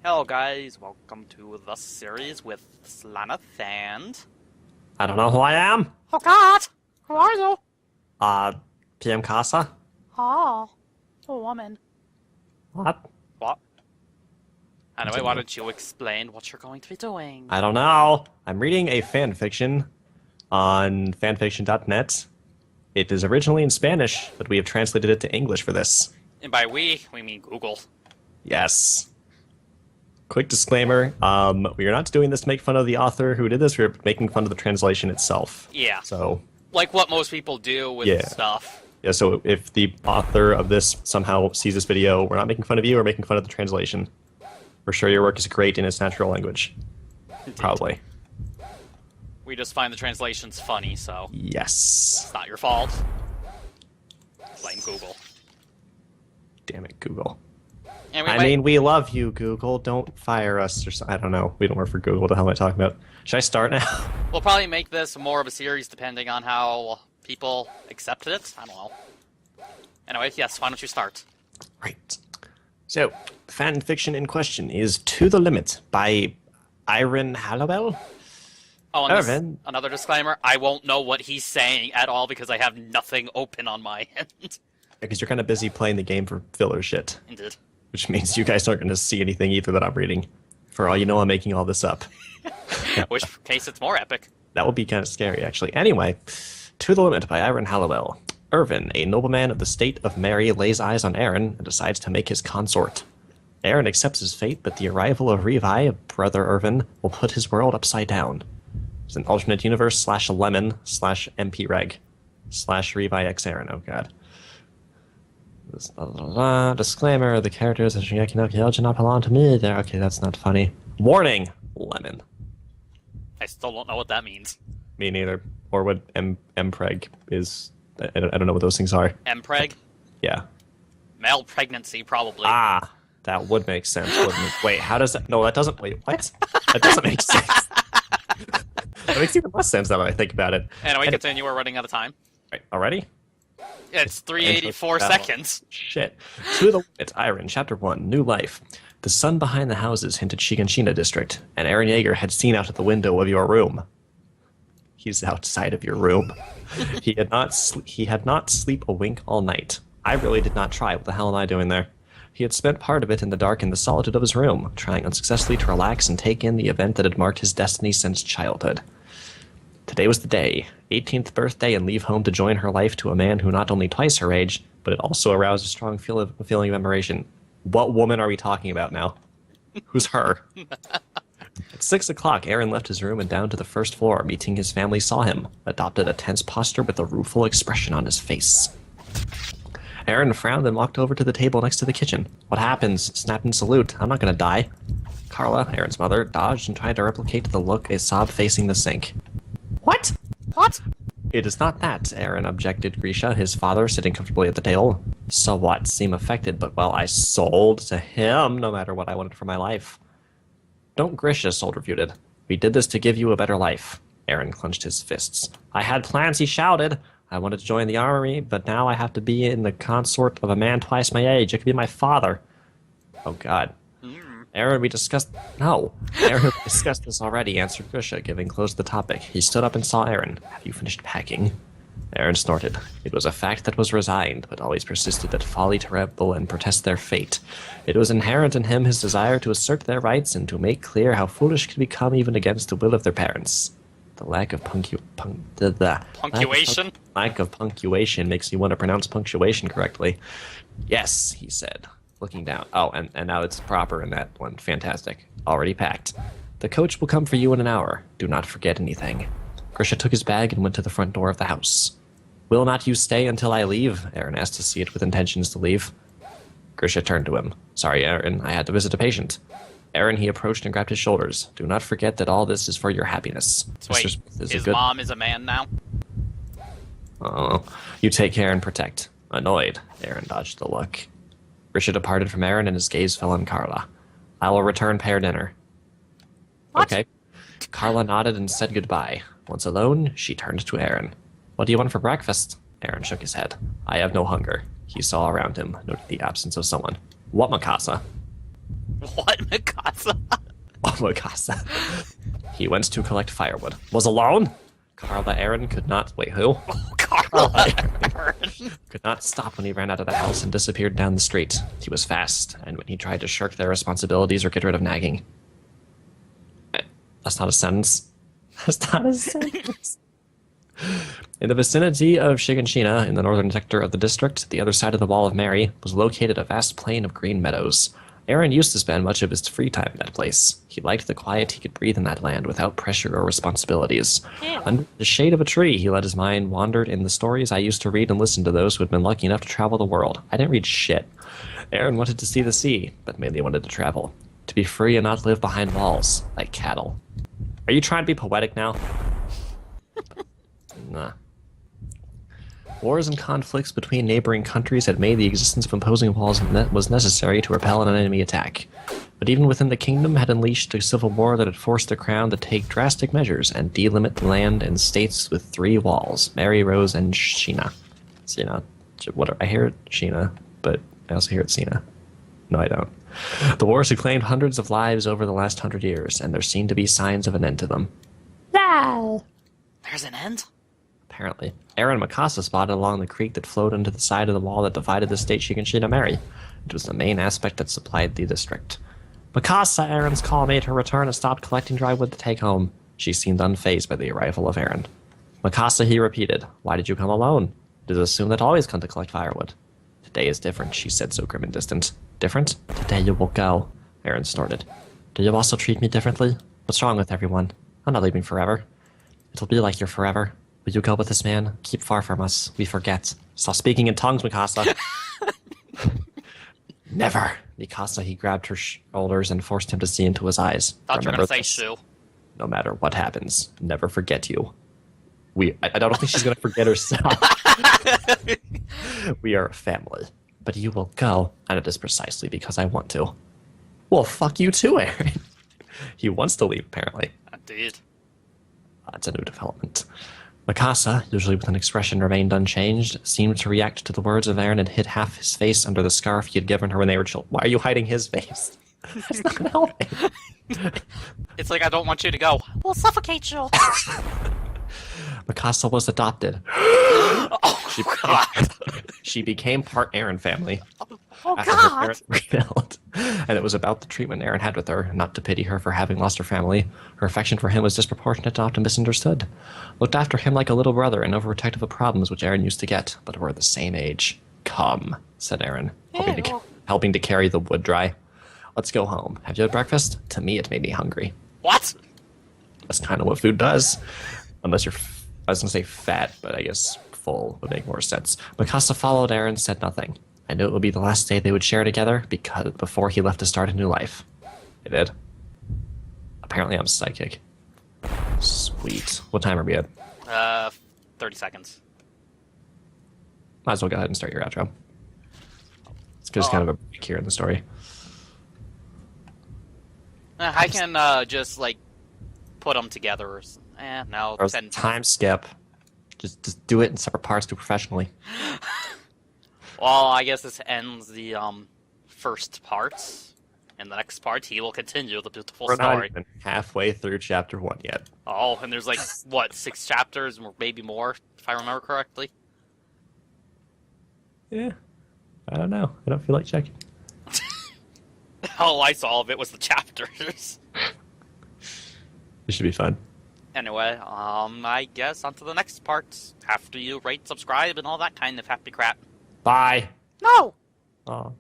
Hello guys, welcome to the series with Slanith and... I don't know who I am. Oh god! Who are you? Uh, PMK? Oh, a woman. What? What? Anyway, why Continue. don't you explain what you're going to be doing? I don't know. I'm reading a fan fiction on fanfiction.net. It is originally in Spanish, but we have translated it to English for this. And by we mean Google. Yes. Quick disclaimer, we are not doing this to make fun of the author who did this, we're making fun of the translation itself. Yeah. So, Like what most people do with Yeah. stuff. yeah, so if the author of this somehow sees this video, we're not making fun of you, we're making fun of the translation. We're sure your work is great in its natural language. Probably. We just find the translations funny, so Yes. it's not your fault. Blame Google. Damn it, Google. Anyway, I mean, we love you, Google. Don't fire us or something. I don't know. We don't work for Google. What the hell am I talking about? Should I start now? we'll probably make this more of a series depending on how people accept it. I don't know. Anyway, yes, why don't you start? Right. So, the fan fiction in question is To the Limit by Iron Hallowell. Oh, and Irvin. another disclaimer, I won't know what he's saying at all because I have nothing open on my end. Because you're kind of busy playing the game for filler shit. Indeed. Which means you guys aren't going to see anything either that I'm reading. For all you know, I'm making all this up. Which case it's more epic. That would be kind of scary, actually. Anyway, To the Limit by Iron Hallowell. Irvin, a nobleman of the state of Mary, lays eyes on Aaron and decides to make his consort. Aaron accepts his fate, but the arrival of Revi, brother Irvin, will put his world upside down. It's an alternate universe /lemon /mpreg /Revi x Aaron. Oh god. Disclaimer, the characters of Shingeki no Kyojin not belong to me. There, okay, that's not funny. Warning! Lemon. I still don't know what that means. Me neither. Or what mpreg is. I don't know what those things are. Mpreg? Yeah. Male pregnancy, probably. Ah, that would make sense, wouldn't it? Wait, how does that... No, that doesn't... Wait, what? That doesn't make sense. That makes even less sense now that I think about it. Anyway, And- continue, we're running out of time. Right, already? It's 384 seconds. Shit. To the Limit, Iron, Chapter 1, New Life. The sun behind the houses hinted Shiganshina district, and Aaron Yeager had seen out of the window of your room. He's outside of your room. He had not sleep a wink all night. I really did not try. What the hell am I doing there? He had spent part of it in the dark in the solitude of his room, trying unsuccessfully to relax and take in the event that had marked his destiny since childhood. Today was the day, 18th birthday, and leave home to join her life to a man who not only twice her age, but it also aroused a strong feeling of admiration. What woman are we talking about now? Who's her? At 6 o'clock, Aaron left his room and down to the first floor, meeting his family saw him, adopted a tense posture with a rueful expression on his face. Aaron frowned and walked over to the table next to the kitchen. What happens? Snap and salute. I'm not gonna die. Carla, Aaron's mother, dodged and tried to replicate the look a sob facing the sink. What? What? It is not that, Aaron objected Grisha, his father, sitting comfortably at the table. So what? Seem affected, but well, I sold to him no matter what I wanted for my life. Don't Grisha, Sold refuted. We did this to give you a better life. Aaron clenched his fists. I had plans, he shouted. I wanted to join the army, but now I have to be in the consort of a man twice my age. It could be my father. Oh, God. Aaron, we discussed... No. Aaron, we discussed this already, answered Grisha, giving close to the topic. He stood up and saw Aaron. Have you finished packing? Aaron snorted. It was a fact that was resigned, but always persisted that folly to rebel and protest their fate. It was inherent in him his desire to assert their rights and to make clear how foolish could become even against the will of their parents. The lack of Punctuation? lack of punctuation makes me want to pronounce punctuation correctly. Yes, he said, looking down. Oh, and now it's proper in that one. Fantastic. Already packed. The coach will come for you in an hour. Do not forget anything. Grisha took his bag and went to the front door of the house. Will not you stay until I leave? Aaron asked to see it with intentions to leave. Grisha turned to him. Sorry, Aaron, I had to visit a patient. Aaron, he approached and grabbed his shoulders. Do not forget that all this is for your happiness. So wait, Mr. Smith is his a good... mom is a man now? Oh, you take care and protect. Annoyed, Aaron dodged the look. Grisha departed from Aaron and his gaze fell on Carla. I will return pair dinner. What? Okay. Carla nodded and said goodbye. Once alone, she turned to Aaron. What do you want for breakfast? Aaron shook his head. I have no hunger. He saw around him, noted the absence of someone. What, Mikasa? What, Mikasa? Oh, Mikasa. He went to collect firewood. Was alone? Carla Aaron could not... Wait, who? Oh, Carla Aaron. Could not stop when he ran out of the house and disappeared down the street. He was fast, and when he tried to shirk their responsibilities or get rid of nagging. That's not a sentence. That's not a sentence. In the vicinity of Shiganshina, in the northern sector of the district, the other side of the Wall of Mary, was located a vast plain of green meadows. Aaron used to spend much of his free time in that place. He liked the quiet he could breathe in that land without pressure or responsibilities. Yeah. Under the shade of a tree, he let his mind wander in the stories I used to read and listen to those who had been lucky enough to travel the world. I didn't read shit. Aaron wanted to see the sea, but mainly wanted to travel. To be free and not live behind walls, like cattle. Are you trying to be poetic now? Nah. Wars and conflicts between neighboring countries had made the existence of imposing walls was necessary to repel an enemy attack. But even within the kingdom had unleashed a civil war that had forced the crown to take drastic measures and delimit the land and states with 3 walls: Mary, Rose, and Sheena. Sheena. Whatever. I hear it Sheena, but I also hear it Sheena. No, I don't. The wars had claimed hundreds of lives over the last 100 years, and there seemed to be signs of an end to them. There's an end? Apparently. Aaron and Mikasa spotted along the creek that flowed into the side of the wall that divided the state Shiganshina Mary. It was the main aspect that supplied the district. Mikasa, Aaron's call made her return and stopped collecting dry wood to take home. She seemed unfazed by the arrival of Aaron. Mikasa, he repeated, "Why did you come alone? Did it assume that always come to collect firewood?" "Today is different," she said, so grim and distant. "Different? Today you will go," Aaron snorted. "Do you also treat me differently? What's wrong with everyone? I'm not leaving forever. It'll be like you're forever. Will you go with this man? Keep far from us. We forget. Stop speaking in tongues, Mikasa." "Never." Mikasa, he grabbed her shoulders and forced him to see into his eyes. Thought you were "Remember gonna say this. Sue. No matter what happens, never forget you. I don't think she's going to forget herself. We are a family. But you will go, and it is precisely because I want to. Well, fuck you too, Aaron. He wants to leave, apparently. Indeed. That's a new development. Mikasa, usually with an expression remained unchanged, seemed to react to the words of Aaron and hid half his face under the scarf he had given her when they were children. Why are you hiding his face? That's not helping. It's like, I don't want you to go. We'll suffocate you. Mikasa was adopted. Oh, God. She became part Aaron family. Oh, After her God. parents rebelled. And it was about the treatment Aaron had with her, not to pity her for having lost her family. Her affection for him was disproportionate and often misunderstood. Looked after him like a little brother and overprotective of problems which Aaron used to get, but were the same age. "Come," said Aaron, helping to carry the wood dry. "Let's go home. Have you had breakfast?" To me, it made me hungry. What? That's kind of what food does. Unless you're, I was going to say fat, but I guess full would make more sense. Mikasa followed Aaron, said nothing. I knew it would be the last day they would share together before he left to start a new life. I did. Apparently I'm psychic. Sweet. What time are we at? 30 seconds. Might as well go ahead and start your outro. It's just kind of a break here in the story. I can just, like, put them together. Or no. Or time skip. Just do it in separate parts, do it professionally. Well, I guess this ends the first part. In the next part, he will continue the beautiful We're story. not even halfway through chapter 1 yet. Oh, and there's like, what, 6 chapters, or maybe more, if I remember correctly? Yeah. I don't know. I don't feel like checking. All I saw of it was the chapters. This should be fun. Anyway, I guess on to the next part. After you rate, subscribe, and all that kind of happy crap. Bye. No! Aw.